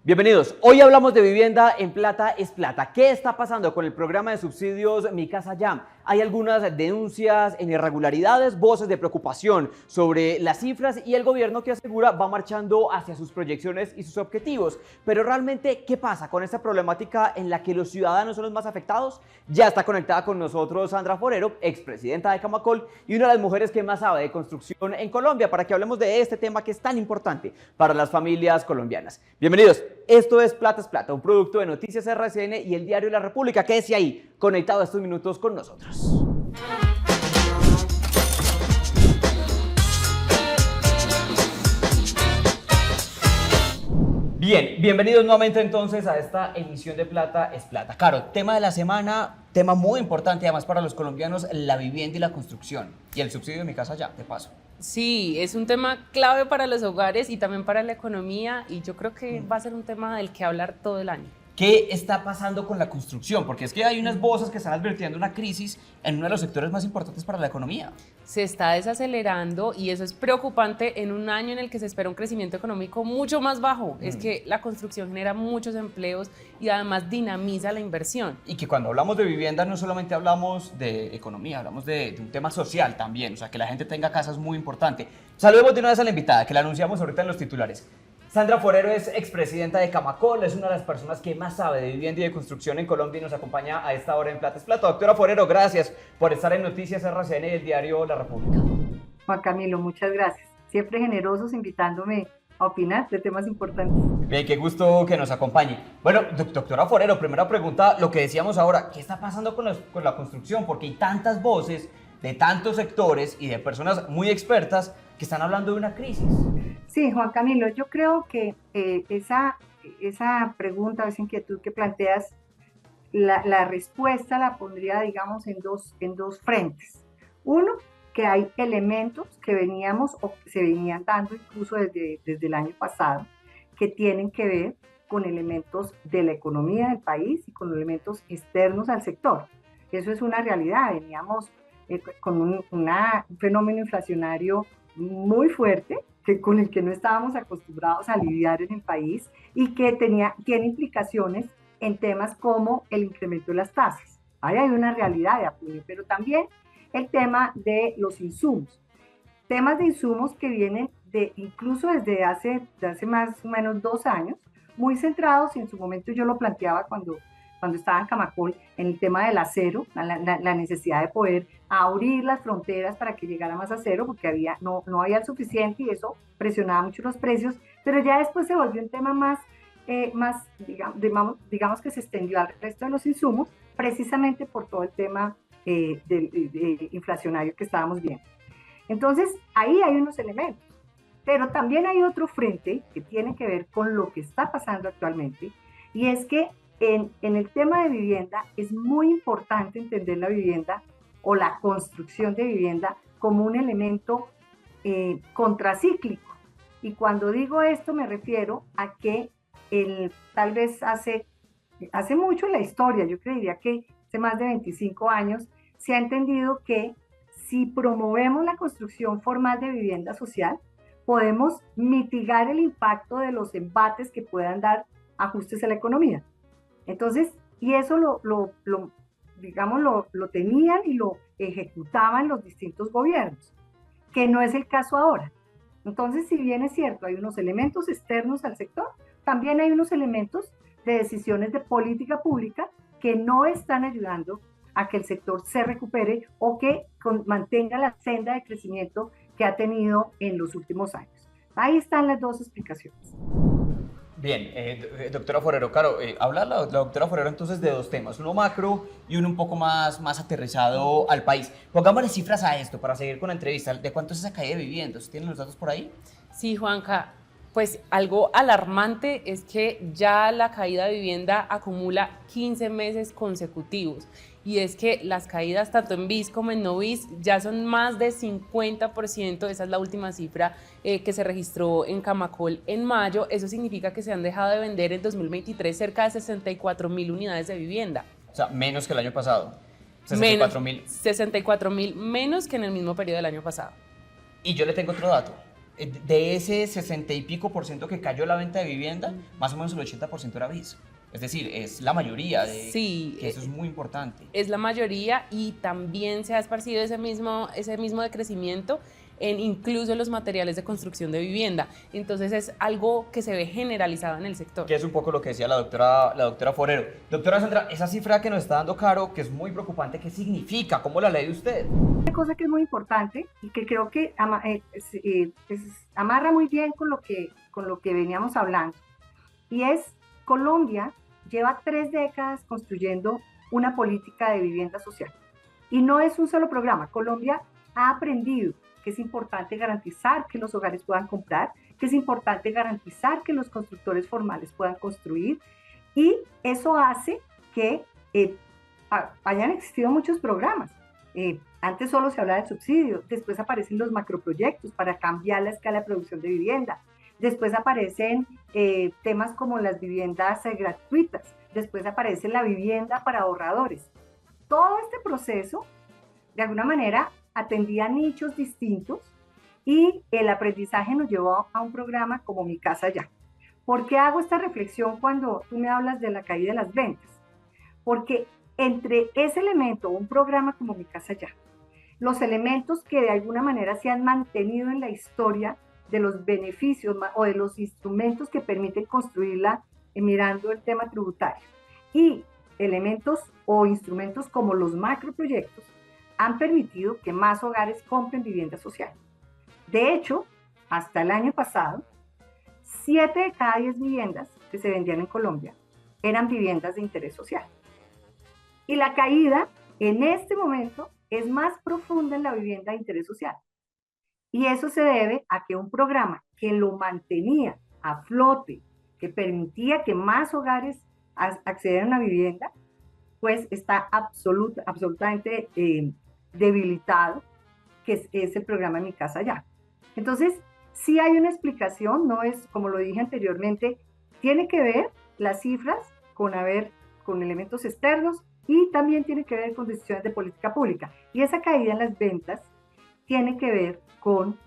Bienvenidos. Hoy hablamos de vivienda en Plata es Plata. ¿Qué está pasando con el programa de subsidios Mi Casa Ya? Hay algunas denuncias en irregularidades, voces de preocupación sobre las cifras y el gobierno que asegura va marchando hacia sus proyecciones y sus objetivos. Pero realmente, ¿qué pasa con esta problemática en la que los ciudadanos son los más afectados? Ya está conectada con nosotros Sandra Forero, expresidenta de Camacol y una de las mujeres que más sabe de construcción en Colombia, para que hablemos de este tema que es tan importante para las familias colombianas. Bienvenidos. Esto es Plata es Plata, un producto de Noticias RCN y el diario La República. Quédese ahí, conectado estos minutos con nosotros. Bien, bienvenidos nuevamente entonces a esta emisión de Plata es Plata. Caro, tema de la semana, tema muy importante además para los colombianos, la vivienda y la construcción. Y el subsidio de Mi Casa Ya, de paso. Sí, es un tema clave para los hogares y también para la economía, y yo creo que va a ser un tema del que hablar todo el año. ¿Qué está pasando con la construcción? Porque es que hay unas voces que están advirtiendo una crisis en uno de los sectores más importantes para la economía. Se está desacelerando y eso es preocupante en un año en el que se espera un crecimiento económico mucho más bajo. Es que la construcción genera muchos empleos y además dinamiza la inversión. Y que cuando hablamos de vivienda no solamente hablamos de economía, hablamos de un tema social también. O sea, que la gente tenga casa es muy importante. Saludemos de una vez a la invitada, que la anunciamos ahorita en los titulares. Sandra Forero es expresidenta de Camacol, es una de las personas que más sabe de vivienda y de construcción en Colombia y nos acompaña a esta hora en Plata es Plata. Doctora Forero, gracias por estar en Noticias RCN y el diario La República. Juan Camilo, muchas gracias. Siempre generosos invitándome a opinar de temas importantes. Bien, qué gusto que nos acompañe. Bueno, doctora Forero, primera pregunta, lo que decíamos ahora, ¿qué está pasando con la construcción? Porque hay tantas voces de tantos sectores y de personas muy expertas que están hablando de una crisis. Sí, Juan Camilo, yo creo que esa pregunta, esa inquietud que planteas, la respuesta la pondría, digamos, en dos frentes. Uno, que hay elementos que veníamos o que se venían dando incluso desde el año pasado, que tienen que ver con elementos de la economía del país y con elementos externos al sector. Eso es una realidad. Veníamos con un fenómeno inflacionario muy fuerte, con el que no estábamos acostumbrados a lidiar en el país y que tiene implicaciones en temas como el incremento de las tasas. Ahí hay una realidad de apoyo, pero también el tema de los insumos. Temas de insumos que vienen incluso desde hace más o menos 2 años, muy centrados, y en su momento yo lo planteaba cuando estaba en Camacol, en el tema del acero, la necesidad de poder abrir las fronteras para que llegara más acero, porque no había el suficiente y eso presionaba mucho los precios, pero ya después se volvió un tema más digamos que se extendió al resto de los insumos, precisamente por todo el tema inflacionario que estábamos viendo. Entonces, ahí hay unos elementos, pero también hay otro frente que tiene que ver con lo que está pasando actualmente, y es que en el tema de vivienda es muy importante entender la vivienda o la construcción de vivienda como un elemento contracíclico. Y cuando digo esto me refiero a que tal vez hace mucho en la historia, yo creería que hace más de 25 años, se ha entendido que si promovemos la construcción formal de vivienda social, podemos mitigar el impacto de los embates que puedan dar ajustes a la economía. Entonces, y eso lo tenían y lo ejecutaban los distintos gobiernos, que no es el caso ahora. Entonces, si bien es cierto, hay unos elementos externos al sector, también hay unos elementos de decisiones de política pública que no están ayudando a que el sector se recupere o que mantenga la senda de crecimiento que ha tenido en los últimos años. Ahí están las dos explicaciones. Bien, doctora Forero, claro, habla la doctora Forero entonces de dos temas, uno macro y uno un poco más aterrizado al país. Pongámosle cifras a esto para seguir con la entrevista. ¿De cuánto es esa caída de viviendas? ¿Tienen los datos por ahí? Sí, Juanca, pues algo alarmante es que ya la caída de vivienda acumula 15 meses consecutivos. Y es que las caídas tanto en BIS como en no BIS ya son más de 50%, esa es la última cifra que se registró en Camacol en mayo. Eso significa que se han dejado de vender en 2023 cerca de 64.000 unidades de vivienda. O sea, menos que el año pasado. 64.000. 64.000 menos que en el mismo periodo del año pasado. Y yo le tengo otro dato. de ese 60 y pico por ciento que cayó la venta de vivienda, más o menos el 80% era BIS. Es decir, es la mayoría de Sí, que eso es muy importante. es la mayoría y también se ha esparcido ese mismo decrecimiento en incluso los materiales de construcción de vivienda. Entonces es algo que se ve generalizado en el sector. Que es un poco lo que decía la doctora Forero. Doctora Sandra, esa cifra que nos está dando Caro, que es muy preocupante, ¿qué significa? ¿Cómo la lee usted? Una cosa que es muy importante y que creo que amarra muy bien con lo que veníamos hablando, y es Colombia lleva 3 décadas construyendo una política de vivienda social. Y no es un solo programa. Colombia ha aprendido que es importante garantizar que los hogares puedan comprar, que es importante garantizar que los constructores formales puedan construir, y eso hace que hayan existido muchos programas. Antes solo se hablaba del subsidio, después aparecen los macroproyectos para cambiar la escala de producción de vivienda, después aparecen temas como las viviendas gratuitas, después aparece la vivienda para ahorradores. Todo este proceso, de alguna manera, atendía nichos distintos y el aprendizaje nos llevó a un programa como Mi Casa Ya. ¿Por qué hago esta reflexión cuando tú me hablas de la caída de las ventas? Porque entre ese elemento, un programa como Mi Casa Ya, los elementos que de alguna manera se han mantenido en la historia de los beneficios o de los instrumentos que permiten construirla mirando el tema tributario, y elementos o instrumentos como los macroproyectos han permitido que más hogares compren vivienda social. De hecho, hasta el año pasado, 7 de cada 10 viviendas que se vendían en Colombia eran viviendas de interés social. Y la caída en este momento es más profunda en la vivienda de interés social. Y eso se debe a que un programa que lo mantenía a flote, que permitía que más hogares accedieran a vivienda, pues está absolutamente debilitado, que es el programa Mi Casa Ya. Entonces, sí hay una explicación, no es, como lo dije anteriormente, tiene que ver las cifras con elementos externos, y también tiene que ver con decisiones de política pública. Y esa caída en las ventas tiene que ver con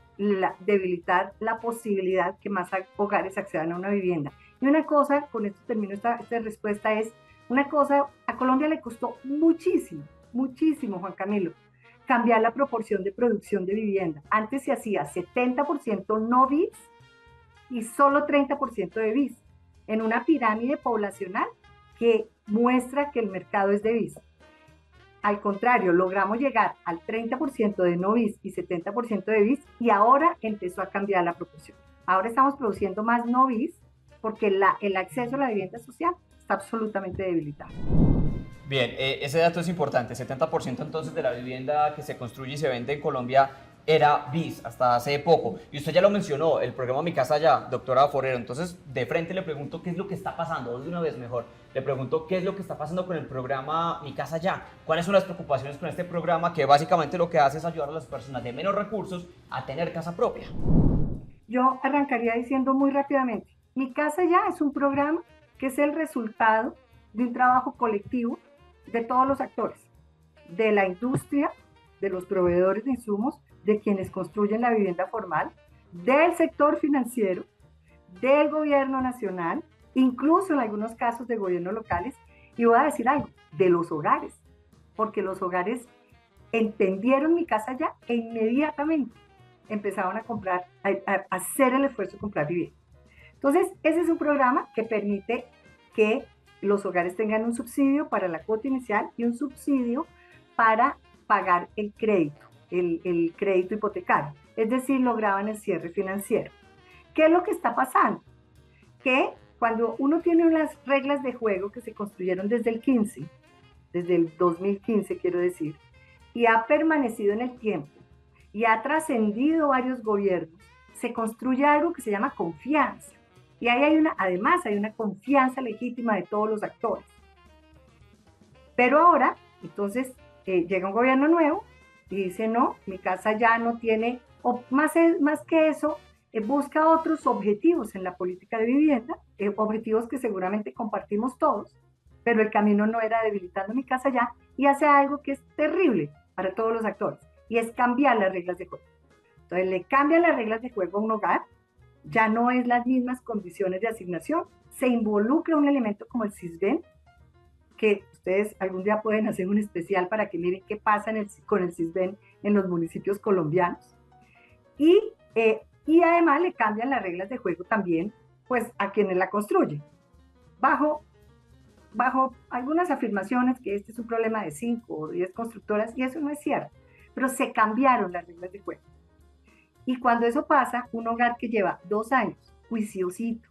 debilitar la posibilidad que más hogares accedan a una vivienda. Y una cosa, con esto termino esta respuesta, es una cosa, a Colombia le costó muchísimo, Juan Camilo, cambiar la proporción de producción de vivienda. Antes se hacía 70% no BIS y solo 30% de BIS, en una pirámide poblacional que muestra que el mercado es de BIS. Al contrario, logramos llegar al 30% de no BIS y 70% de BIS, y ahora empezó a cambiar la proporción. Ahora estamos produciendo más no BIS porque el acceso a la vivienda social está absolutamente debilitado. Bien, ese dato es importante. 70% entonces de la vivienda que se construye y se vende en Colombia era BIS hasta hace poco. Y usted ya lo mencionó, el programa Mi Casa Ya, doctora Forero. Entonces, de frente le pregunto qué es lo que está pasando, de una vez mejor. Le pregunto qué es lo que está pasando con el programa Mi Casa Ya. ¿Cuáles son las preocupaciones con este programa que básicamente lo que hace es ayudar a las personas de menos recursos a tener casa propia? Yo arrancaría diciendo muy rápidamente, Mi Casa Ya es un programa que es el resultado de un trabajo colectivo de todos los actores, de la industria, de los proveedores de insumos, de quienes construyen la vivienda formal, del sector financiero, del gobierno nacional, incluso en algunos casos de gobiernos locales, y voy a decir algo, de los hogares, porque los hogares entendieron Mi Casa Ya e inmediatamente empezaron a comprar, a hacer el esfuerzo de comprar vivienda. Entonces, ese es un programa que permite que los hogares tengan un subsidio para la cuota inicial y un subsidio para pagar el crédito, el crédito hipotecario, es decir, lograban el cierre financiero. ¿Qué es lo que está pasando? Que cuando uno tiene unas reglas de juego que se construyeron desde el 2015 quiero decir, y ha permanecido en el tiempo y ha trascendido varios gobiernos, se construye algo que se llama confianza. Y ahí además hay una confianza legítima de todos los actores. Pero ahora, entonces, llega un gobierno nuevo y dice, no, Mi Casa Ya no tiene, o más que eso, busca otros objetivos en la política de vivienda, objetivos que seguramente compartimos todos, pero el camino no era debilitando Mi Casa Ya, y hace algo que es terrible para todos los actores, y es cambiar las reglas de juego. Entonces le cambian las reglas de juego a un hogar, ya no es las mismas condiciones de asignación, se involucra un elemento como el Sisbén, que ustedes algún día pueden hacer un especial para que miren qué pasa con el Sisbén en los municipios colombianos. Y además le cambian las reglas de juego también pues, a quienes la construyen, bajo algunas afirmaciones que este es un problema de 5 o 10 constructoras, y eso no es cierto, pero se cambiaron las reglas de juego. Y cuando eso pasa, un hogar que lleva 2 años, juiciosito,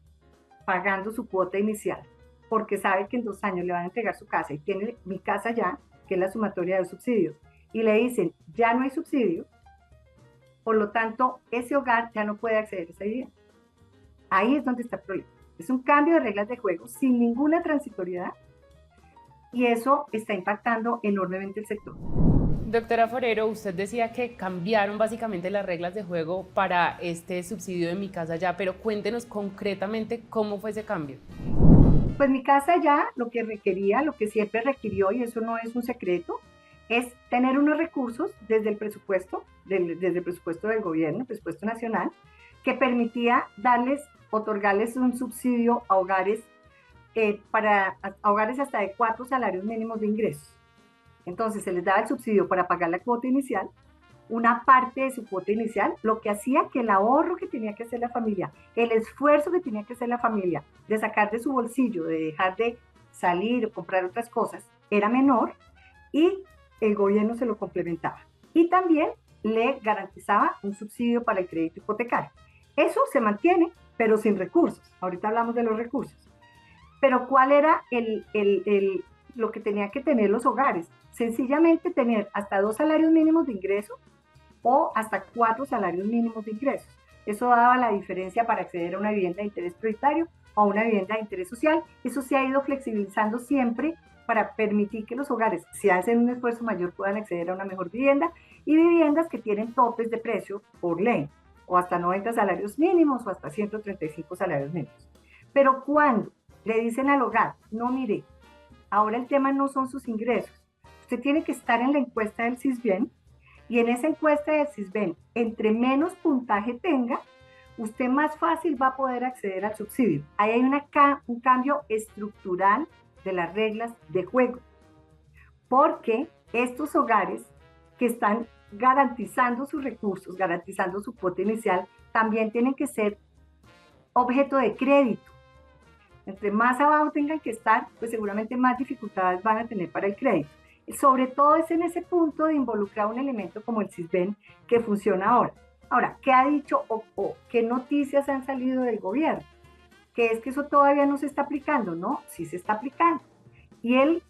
pagando su cuota inicial, porque sabe que en 2 años le van a entregar su casa y tiene Mi Casa Ya, que es la sumatoria de subsidios, y le dicen, ya no hay subsidio, por lo tanto, ese hogar ya no puede acceder a esa vivienda. Ahí es donde está el problema. Es un cambio de reglas de juego sin ninguna transitoriedad, y eso está impactando enormemente el sector. Doctora Forero, usted decía que cambiaron básicamente las reglas de juego para este subsidio de Mi Casa Ya, pero cuéntenos concretamente cómo fue ese cambio. Pues Mi Casa Ya lo que requería, lo que siempre requirió, y eso no es un secreto, es tener unos recursos desde el presupuesto, desde el presupuesto del gobierno, el presupuesto nacional, que permitía otorgarles un subsidio a hogares, a hogares hasta de 4 salarios mínimos de ingresos. Entonces se les daba el subsidio para pagar la cuota inicial, una parte de su cuota inicial, lo que hacía que el ahorro que tenía que hacer la familia, el esfuerzo que tenía que hacer la familia de sacar de su bolsillo, de dejar de salir o comprar otras cosas, era menor, y el gobierno se lo complementaba. Y también le garantizaba un subsidio para el crédito hipotecario. Eso se mantiene, pero sin recursos. Ahorita hablamos de los recursos. Pero ¿cuál era lo que tenían que tener los hogares? Sencillamente tener hasta 2 salarios mínimos de ingreso o hasta 4 salarios mínimos de ingresos. Eso daba la diferencia para acceder a una vivienda de interés prioritario o a una vivienda de interés social. Eso se ha ido flexibilizando siempre para permitir que los hogares, si hacen un esfuerzo mayor, puedan acceder a una mejor vivienda, y viviendas que tienen topes de precio por ley, o hasta 90 salarios mínimos o hasta 135 salarios mínimos. Pero cuando le dicen al hogar, no, mire, ahora el tema no son sus ingresos, usted tiene que estar en la encuesta del Sisbén, y en esa encuesta del Sisbén, entre menos puntaje tenga, usted más fácil va a poder acceder al subsidio. Ahí hay un cambio estructural de las reglas de juego, porque estos hogares que están garantizando sus recursos, garantizando su cuota inicial, también tienen que ser objeto de crédito. Entre más abajo tengan que estar, pues seguramente más dificultades van a tener para el crédito. Sobre todo es en ese punto de involucrar un elemento como el Sisbén que funciona ahora. Ahora, ¿qué ha dicho o qué noticias han salido del gobierno? Que es que eso todavía no se está aplicando, ¿no? Sí se está aplicando. Y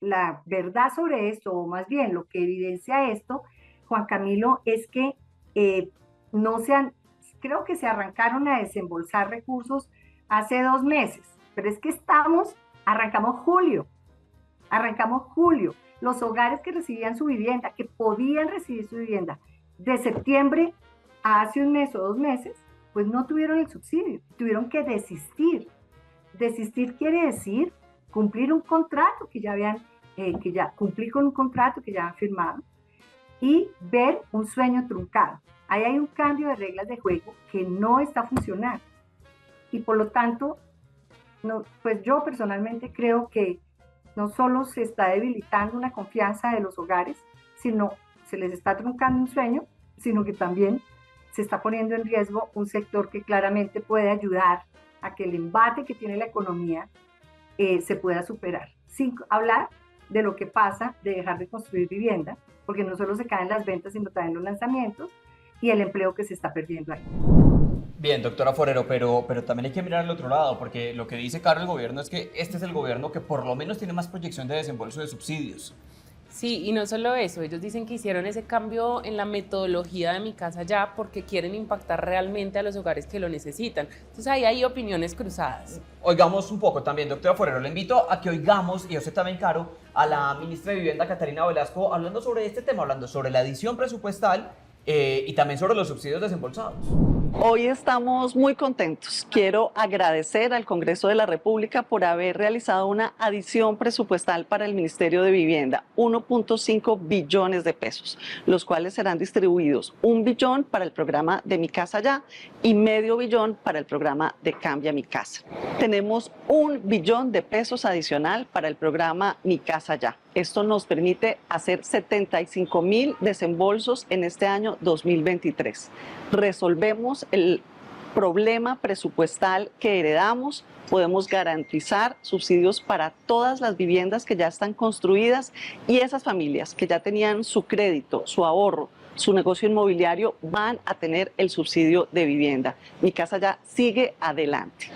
la verdad sobre esto, o más bien lo que evidencia esto, Juan Camilo, es que creo que se arrancaron a desembolsar recursos hace 2 meses, pero es que arrancamos julio. Los hogares que recibían su vivienda, que podían recibir su vivienda de septiembre a hace 1 mes o 2 meses, pues no tuvieron el subsidio, tuvieron que desistir. Desistir quiere decir cumplir un contrato cumplir con un contrato que ya han firmado y ver un sueño truncado. Ahí hay un cambio de reglas de juego que no está funcionando. Y por lo tanto, pues yo personalmente creo que no solo se está debilitando una confianza de los hogares, sino se les está truncando un sueño, sino que también se está poniendo en riesgo un sector que claramente puede ayudar a que el embate que tiene la economía se pueda superar. Sin hablar de lo que pasa de dejar de construir vivienda, porque no solo se caen las ventas, sino también los lanzamientos y el empleo que se está perdiendo ahí. Bien, doctora Forero, pero también hay que mirar al otro lado, porque lo que dice Caro el gobierno es que este es el gobierno que por lo menos tiene más proyección de desembolso de subsidios. Sí, y no solo eso, ellos dicen que hicieron ese cambio en la metodología de Mi Casa Ya porque quieren impactar realmente a los hogares que lo necesitan. Entonces ahí hay opiniones cruzadas. Oigamos un poco también, doctora Forero, le invito a que oigamos, y a usted también, Caro, a la ministra de Vivienda, Catarina Velasco, hablando sobre este tema, hablando sobre la adición presupuestal y también sobre los subsidios desembolsados. Hoy estamos muy contentos. Quiero agradecer al Congreso de la República por haber realizado una adición presupuestal para el Ministerio de Vivienda, 1.5 billones de pesos, los cuales serán distribuidos 1 billón para el programa de Mi Casa Ya y medio billón para el programa de Cambia Mi Casa. Tenemos 1 billón de pesos adicional para el programa Mi Casa Ya. Esto nos permite hacer 75.000 desembolsos en este año 2023. Resolvemos el problema presupuestal que heredamos, podemos garantizar subsidios para todas las viviendas que ya están construidas y esas familias que ya tenían su crédito, su ahorro, su negocio inmobiliario van a tener el subsidio de vivienda. Mi Casa Ya sigue adelante.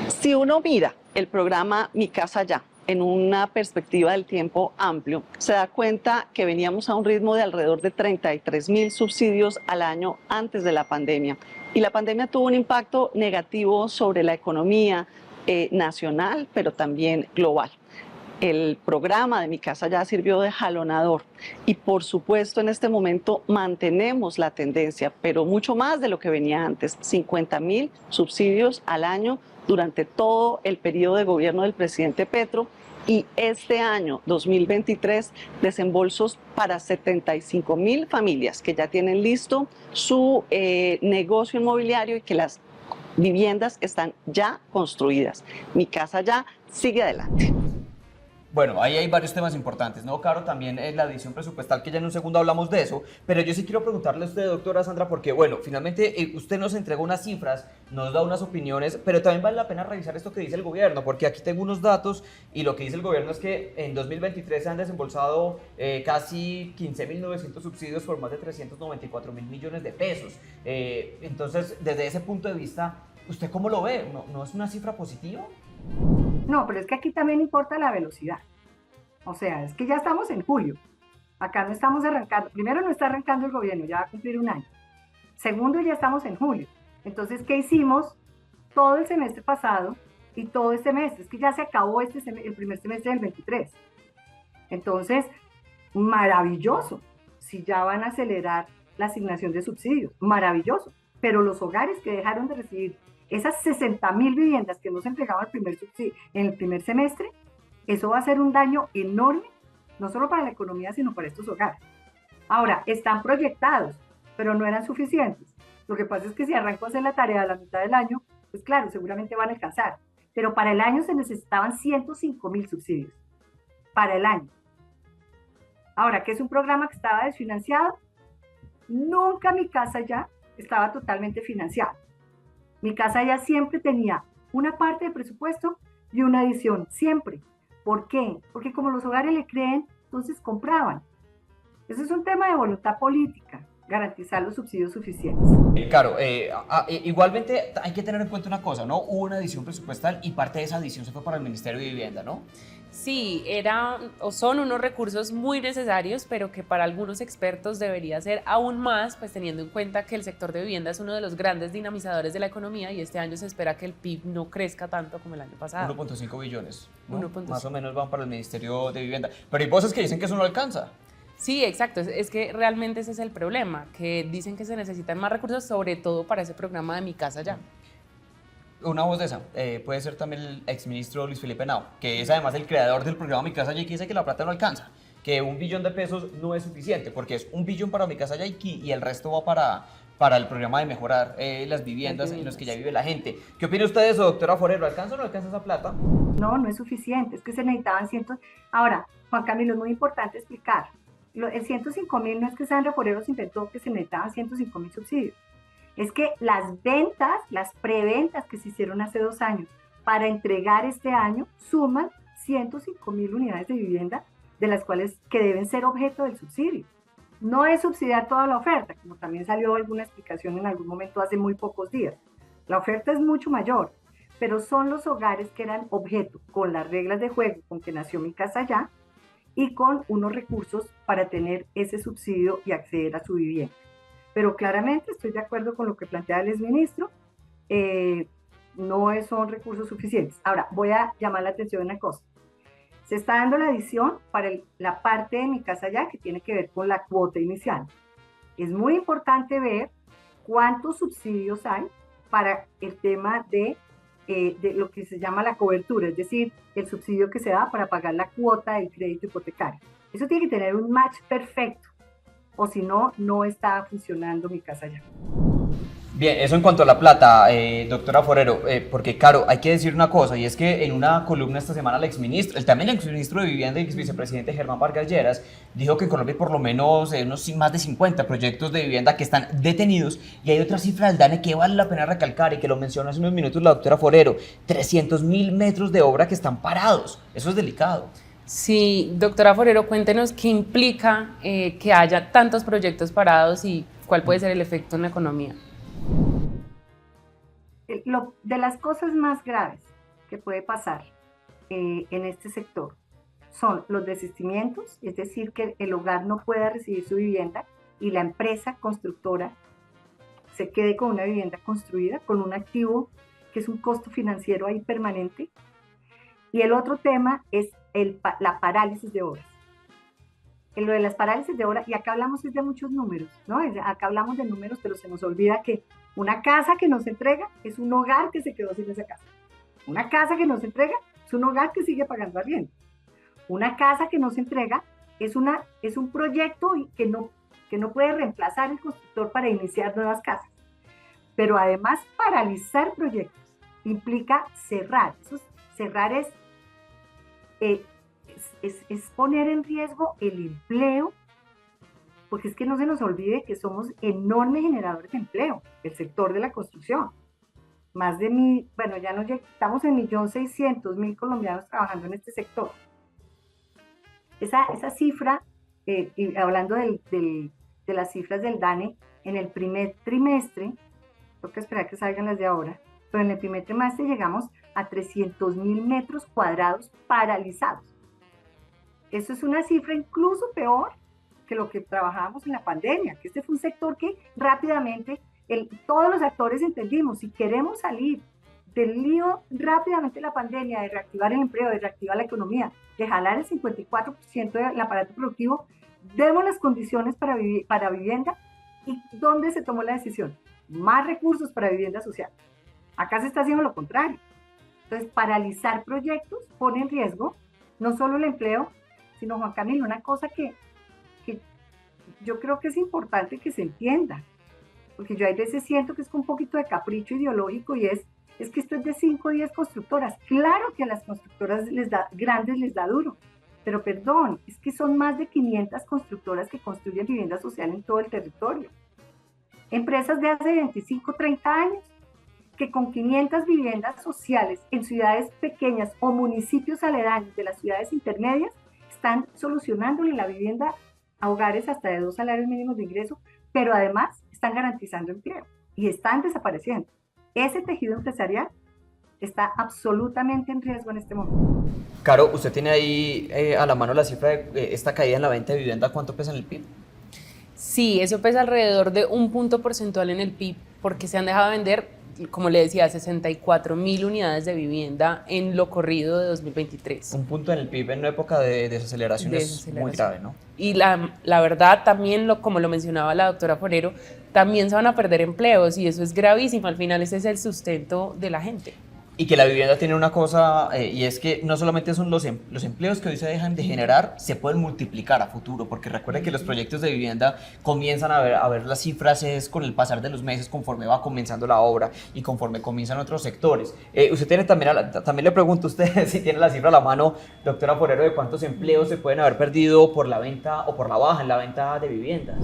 Si uno mira el programa Mi Casa Ya en una perspectiva del tiempo amplio, se da cuenta que veníamos a un ritmo de alrededor de 33.000 subsidios al año antes de la pandemia. Y la pandemia tuvo un impacto negativo sobre la economía nacional, pero también global. El programa de Mi Casa Ya sirvió de jalonador y por supuesto en este momento mantenemos la tendencia, pero mucho más de lo que venía antes, 50.000 subsidios al año durante todo el periodo de gobierno del presidente Petro y este año 2023 desembolsos para 75.000 familias que ya tienen listo su negocio inmobiliario y que las viviendas están ya construidas. Mi Casa Ya sigue adelante. Bueno, ahí hay varios temas importantes, ¿no, Caro? También la adición presupuestal, que ya en un segundo hablamos de eso, pero yo sí quiero preguntarle a usted, doctora Sandra, porque, bueno, finalmente usted nos entregó unas cifras, nos da unas opiniones, pero también vale la pena revisar esto que dice el gobierno, porque aquí tengo unos datos y lo que dice el gobierno es que en 2023 se han desembolsado casi 15.900 subsidios por más de 394.000 millones de pesos. Entonces, desde ese punto de vista, ¿usted cómo lo ve? ¿No es una cifra positiva? No, pero es que aquí también importa la velocidad. O sea, es que ya estamos en julio. Acá no estamos arrancando. Primero, no está arrancando el gobierno, ya va a cumplir un año. Segundo, ya estamos en julio. Entonces, ¿qué hicimos todo el semestre pasado y todo este mes? Es que ya se acabó el primer semestre del 23. Entonces, maravilloso. Si ya van a acelerar la asignación de subsidios, maravilloso. Pero los hogares que dejaron de recibir esas 60.000 viviendas que no se entregaban en el primer semestre, eso va a ser un daño enorme, no solo para la economía, sino para estos hogares. Ahora, están proyectados, pero no eran suficientes. Lo que pasa es que si arranco a hacer la tarea a la mitad del año, pues claro, seguramente van a alcanzar. Pero para el año se necesitaban 105.000 subsidios. Para el año. Ahora, ¿qué es un programa que estaba desfinanciado? Nunca Mi Casa Ya estaba totalmente financiado. Mi Casa Ya siempre tenía una parte de presupuesto y una adición, siempre. ¿Por qué? Porque como los hogares le creen, entonces compraban. Eso es un tema de voluntad política, garantizar los subsidios suficientes. Claro, igualmente hay que tener en cuenta una cosa, ¿no? Hubo una adición presupuestal y parte de esa adición se fue para el Ministerio de Vivienda, ¿no? Sí, son unos recursos muy necesarios, pero que para algunos expertos debería ser aún más, pues teniendo en cuenta que el sector de vivienda es uno de los grandes dinamizadores de la economía y este año se espera que el PIB no crezca tanto como el año pasado. 1.5 billones, ¿no? 1.5. Más o menos van para el Ministerio de Vivienda. Pero hay voces que dicen que eso no alcanza. Sí, exacto. Es que realmente ese es el problema, que dicen que se necesitan más recursos, sobre todo para ese programa de Mi Casa Ya. Una voz de esa puede ser también el exministro Luis Felipe Henao, que es además el creador del programa Mi Casa Ya y que dice que la plata no alcanza, que 1 billón de pesos no es suficiente, porque es 1 billón para Mi Casa Ya y el resto va para el programa de mejorar las viviendas en las que ya vive la gente. ¿Qué opina usted de eso, doctora Forero? ¿Alcanza o no alcanza esa plata? No, no es suficiente, es que se necesitaban cientos. Ahora, Juan Camilo, es muy importante explicar. El 105.000 no es que Sandra Forero se inventó que se necesitaban 105.000 subsidios. Es que las ventas, las preventas que se hicieron hace 2 años para entregar este año suman 105.000 unidades de vivienda, de las cuales que deben ser objeto del subsidio. No es subsidiar toda la oferta, como también salió alguna explicación en algún momento hace muy pocos días. La oferta es mucho mayor, pero son los hogares que eran objeto, con las reglas de juego con que nació Mi Casa Ya, y con unos recursos para tener ese subsidio y acceder a su vivienda. Pero claramente estoy de acuerdo con lo que plantea el exministro, no son recursos suficientes. Ahora, voy a llamar la atención a una cosa. Se está dando la adición para la parte de Mi Casa Ya que tiene que ver con la cuota inicial. Es muy importante ver cuántos subsidios hay para el tema de lo que se llama la cobertura, es decir, el subsidio que se da para pagar la cuota del crédito hipotecario. Eso tiene que tener un match perfecto, o si no, no está funcionando Mi Casa Ya. Bien, eso en cuanto a la plata, doctora Forero, porque claro, hay que decir una cosa, y es que en una columna esta semana también el exministro de Vivienda y exvicepresidente Germán Vargas Lleras dijo que en Colombia hay por lo menos más de 50 proyectos de vivienda que están detenidos, y hay otra cifra del DANE que vale la pena recalcar y que lo mencionó hace unos minutos la doctora Forero: 300.000 metros de obra que están parados. Eso es delicado. Sí, doctora Forero, cuéntenos qué implica que haya tantos proyectos parados y cuál puede ser el efecto en la economía. De las cosas más graves que puede pasar en este sector son los desistimientos, es decir, que el hogar no pueda recibir su vivienda y la empresa constructora se quede con una vivienda construida, con un activo que es un costo financiero ahí permanente. Y el otro tema es la parálisis de obras. En lo de las parálisis de obra, y acá hablamos de muchos números, ¿no? Acá hablamos de números, pero se nos olvida que una casa que no se entrega es un hogar que se quedó sin esa casa. Una casa que no se entrega es un hogar que sigue pagando arriendo. Una casa que no se entrega es un proyecto que no puede reemplazar el constructor para iniciar nuevas casas. Pero además, paralizar proyectos implica cerrar. Cerrar es poner en riesgo el empleo, porque es que no se nos olvide que somos enormes generadores de empleo, el sector de la construcción. Ya estamos en 1.600.000 colombianos trabajando en este sector. Esa cifra, y hablando de las cifras del DANE, en el primer trimestre, tengo que esperar que salgan las de ahora, pero en el primer trimestre llegamos a 300.000 metros cuadrados paralizados. Eso es una cifra incluso peor que lo que trabajábamos en la pandemia, que este fue un sector que rápidamente todos los actores entendimos: si queremos salir del lío rápidamente de la pandemia, de reactivar el empleo, de reactivar la economía, de jalar el 54% del aparato productivo, demos las condiciones para vivienda. ¿Y dónde se tomó la decisión? Más recursos para vivienda social. Acá se está haciendo lo contrario. Entonces, paralizar proyectos pone en riesgo no solo el empleo, sino, Juan Camilo, una cosa que yo creo que es importante que se entienda, porque yo a veces siento que es con un poquito de capricho ideológico, y es que esto es de 5 o 10 constructoras. Claro que a las constructoras grandes les da duro, pero perdón, es que son más de 500 constructoras que construyen vivienda social en todo el territorio. Empresas de hace 25, 30 años, que con 500 viviendas sociales en ciudades pequeñas o municipios aledaños de las ciudades intermedias están solucionándole la vivienda a hogares hasta de 2 salarios mínimos de ingreso, pero además están garantizando empleo y están desapareciendo. Ese tejido empresarial está absolutamente en riesgo en este momento. Caro, usted tiene ahí a la mano la cifra de esta caída en la venta de vivienda. ¿Cuánto pesa en el PIB? Sí, eso pesa alrededor de 1 punto porcentual en el PIB, porque se han dejado de vender, como le decía, 64.000 unidades de vivienda en lo corrido de 2023. Un punto en el PIB en una época de desaceleración es muy grave, ¿no? Y la verdad, también, como lo mencionaba la doctora Forero, también se van a perder empleos, y eso es gravísimo. Al final ese es el sustento de la gente. Y que la vivienda tiene una cosa, y es que no solamente son los empleos que hoy se dejan de generar, se pueden multiplicar a futuro, porque recuerden que los proyectos de vivienda comienzan a ver las cifras con el pasar de los meses, conforme va comenzando la obra y conforme comienzan otros sectores. Usted tiene también le pregunto a usted si tiene la cifra a la mano, doctora Forero, de cuántos empleos se pueden haber perdido por la venta o por la baja en la venta de viviendas.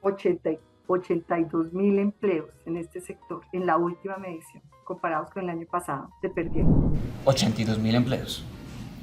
82.000 empleos en este sector en la última medición, comparados con el año pasado, se perdieron. 82.000 empleos.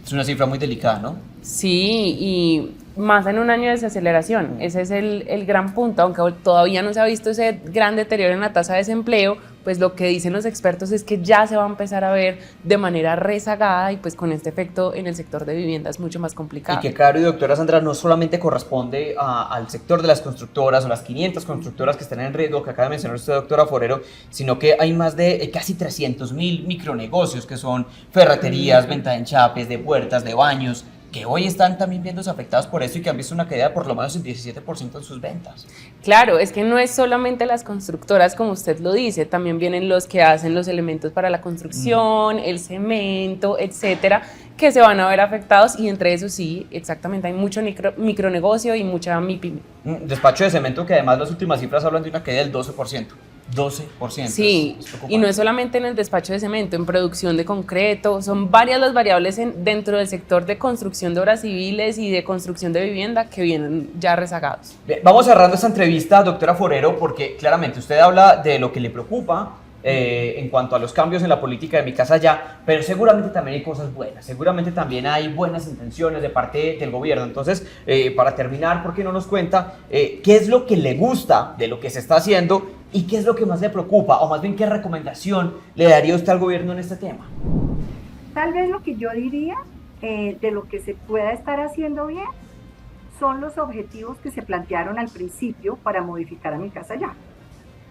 Es una cifra muy delicada, ¿no? Sí, y más en un año de desaceleración. Ese es el gran punto. Aunque todavía no se ha visto ese gran deterioro en la tasa de desempleo, pues lo que dicen los expertos es que ya se va a empezar a ver de manera rezagada, y pues con este efecto en el sector de vivienda es mucho más complicado. Y que, Caro y doctora Sandra, no solamente corresponde al sector de las constructoras o las 500 constructoras que están en riesgo, que acaba de mencionar usted, doctora Forero, sino que hay más de casi 300.000 micronegocios, que son ferreterías, venta de enchapes, de puertas, de baños, que hoy están también viéndose afectados por esto y que han visto una caída de por lo menos el 17% en sus ventas. Claro, es que no es solamente las constructoras, como usted lo dice, también vienen los que hacen los elementos para la construcción, el cemento, etcétera, que se van a ver afectados, y entre esos sí, exactamente, hay mucho micronegocio y mucha MIPYME. Despacho de cemento que además las últimas cifras hablan de una caída del 12%. 12%. Sí, y no es solamente en el despacho de cemento, en producción de concreto, son varias las variables dentro del sector de construcción de obras civiles y de construcción de vivienda que vienen ya rezagados. Bien, vamos cerrando esta entrevista, doctora Forero, porque claramente usted habla de lo que le preocupa en cuanto a los cambios en la política de Mi Casa Ya, pero seguramente también hay cosas buenas, seguramente también hay buenas intenciones de parte del gobierno. Entonces, para terminar, ¿por qué no nos cuenta qué es lo que le gusta de lo que se está haciendo y qué es lo que más le preocupa, o más bien qué recomendación le daría usted al gobierno en este tema? Tal vez lo que yo diría de lo que se pueda estar haciendo bien son los objetivos que se plantearon al principio para modificar a Mi Casa Ya.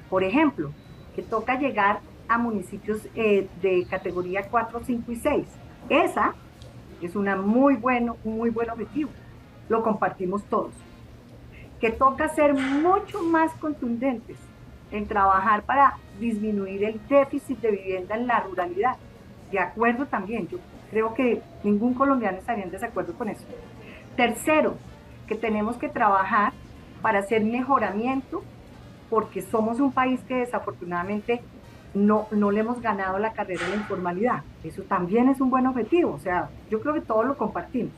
Por ejemplo, que toca llegar a municipios de categoría 4, 5 y 6. Esa es un muy buen objetivo. Lo compartimos todos. Que toca ser mucho más contundentes en trabajar para disminuir el déficit de vivienda en la ruralidad. De acuerdo también, yo creo que ningún colombiano estaría en desacuerdo con eso. Tercero, que tenemos que trabajar para hacer mejoramiento, porque somos un país que desafortunadamente no le hemos ganado la carrera de la informalidad. Eso también es un buen objetivo, o sea, yo creo que todos lo compartimos.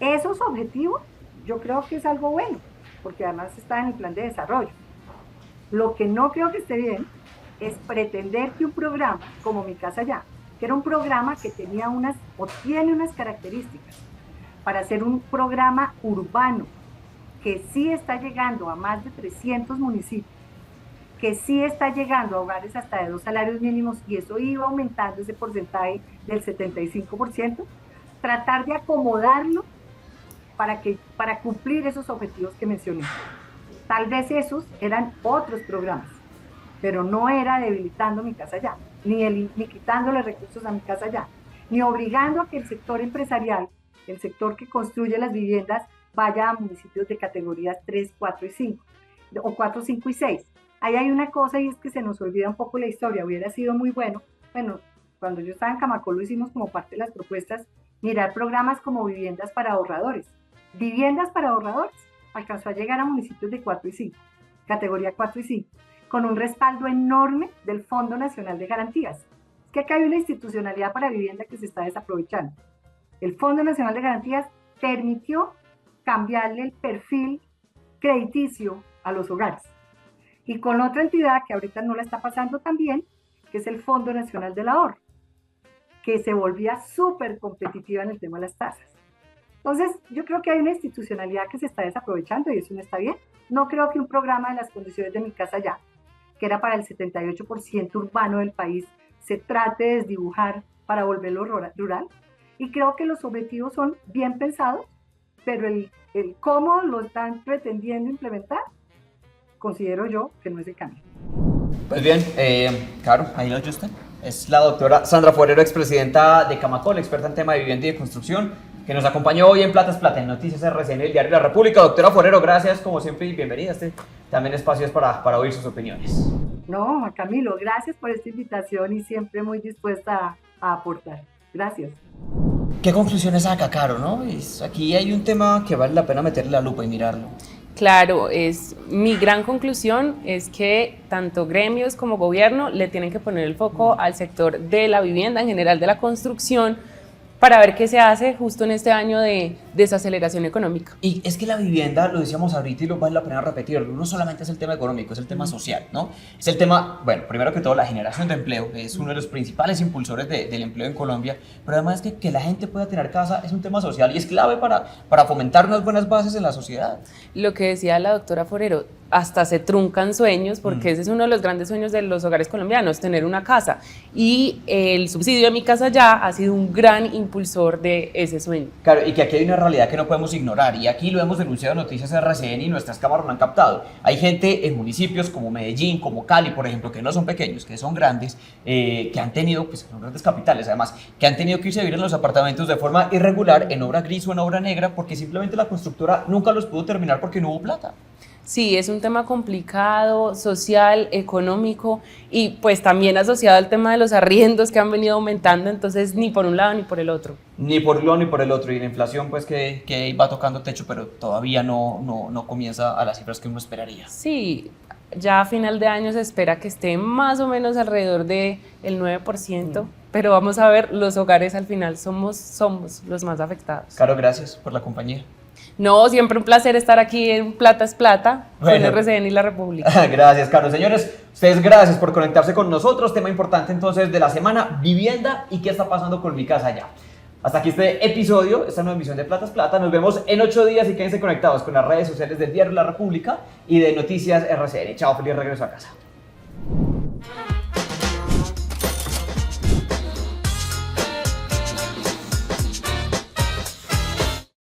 Esos objetivos yo creo que es algo bueno, porque además está en el plan de desarrollo. Lo que no creo que esté bien es pretender que un programa como Mi Casa Ya, que era un programa que tenía tiene unas características para ser un programa urbano, que sí está llegando a más de 300 municipios, que sí está llegando a hogares hasta de 2 salarios mínimos, y eso iba aumentando ese porcentaje del 75%, tratar de acomodarlo para cumplir esos objetivos que mencioné. Tal vez esos eran otros programas, pero no era debilitando Mi Casa Ya, ni quitándole recursos a Mi Casa Ya, ni obligando a que el sector empresarial, el sector que construye las viviendas, vaya a municipios de categorías 3, 4 y 5, o 4, 5 y 6. Ahí hay una cosa, y es que se nos olvida un poco la historia. Hubiera sido muy bueno, cuando yo estaba en Camacolo hicimos como parte de las propuestas, mirar programas como viviendas para ahorradores. Viviendas para ahorradores alcanzó a llegar a municipios de 4 y 5, categoría 4 y 5, con un respaldo enorme del Fondo Nacional de Garantías. Es que acá hay una institucionalidad para vivienda que se está desaprovechando. El Fondo Nacional de Garantías permitió cambiarle el perfil crediticio a los hogares. Y con otra entidad que ahorita no la está pasando tan bien, que es el Fondo Nacional del Ahorro, que se volvía súper competitiva en el tema de las tasas. Entonces, yo creo que hay una institucionalidad que se está desaprovechando y eso no está bien. No creo que un programa de las condiciones de Mi Casa Ya, que era para el 78% urbano del país, se trate de desdibujar para volverlo rural. Y creo que los objetivos son bien pensados, pero el cómo lo están pretendiendo implementar, considero yo que no es el camino. Pues bien, claro, ahí lo oyó usted. Es la doctora Sandra Forero, expresidenta de Camacol, experta en tema de vivienda y de construcción, que nos acompañó hoy en Plata es Plata, en Noticias RCN, el Diario de la República. Doctora Forero, gracias como siempre y bienvenida. Este también espacio es para oír sus opiniones. No, Camilo, gracias por esta invitación y siempre muy dispuesta a aportar. Gracias. ¿Qué conclusiones saca, Caro, no? Aquí hay un tema que vale la pena meterle la lupa y mirarlo. Claro, mi gran conclusión es que tanto gremios como gobierno le tienen que poner el foco al sector de la vivienda, en general de la construcción, para ver qué se hace justo en este año de desaceleración económica. Y es que la vivienda, lo decíamos ahorita y lo vale la pena repetirlo, no solamente es el tema económico, es el tema social, ¿no? Es el tema, bueno, primero que todo la generación de empleo, que es uno de los principales impulsores del empleo en Colombia, pero además que la gente pueda tener casa es un tema social y es clave para fomentar unas buenas bases en la sociedad. Lo que decía la doctora Forero, hasta se truncan sueños, porque ese es uno de los grandes sueños de los hogares colombianos, tener una casa. Y el subsidio de Mi Casa Ya ha sido un gran impulsor de ese sueño. Claro, y que aquí hay una realidad que no podemos ignorar, y aquí lo hemos denunciado en Noticias RCN y nuestras cámaras lo han captado. Hay gente en municipios como Medellín, como Cali, por ejemplo, que no son pequeños, que son grandes, que han tenido, pues son grandes capitales además, que han tenido que irse a vivir en los apartamentos de forma irregular, en obra gris o en obra negra, porque simplemente la constructora nunca los pudo terminar porque no hubo plata. Sí, es un tema complicado, social, económico y pues también asociado al tema de los arriendos que han venido aumentando, entonces ni por un lado ni por el otro. Ni por un lado ni por el otro, y la inflación pues que va tocando techo, pero todavía no comienza a las cifras que uno esperaría. Sí, ya a final de año se espera que esté más o menos alrededor del 9%, pero vamos a ver, los hogares al final somos los más afectados. Caro, gracias por la compañía. No, siempre un placer estar aquí en Plata es Plata, Bueno. con RCN y La República. Gracias, Caro. Señores, ustedes gracias por conectarse con nosotros. Tema importante entonces de la semana, vivienda y qué está pasando con Mi Casa Ya. Hasta aquí este episodio, esta nueva emisión de Plata es Plata. Nos vemos en 8 días y quédense conectados con las redes sociales del Diario La República y de Noticias RCN. Chao, feliz regreso a casa.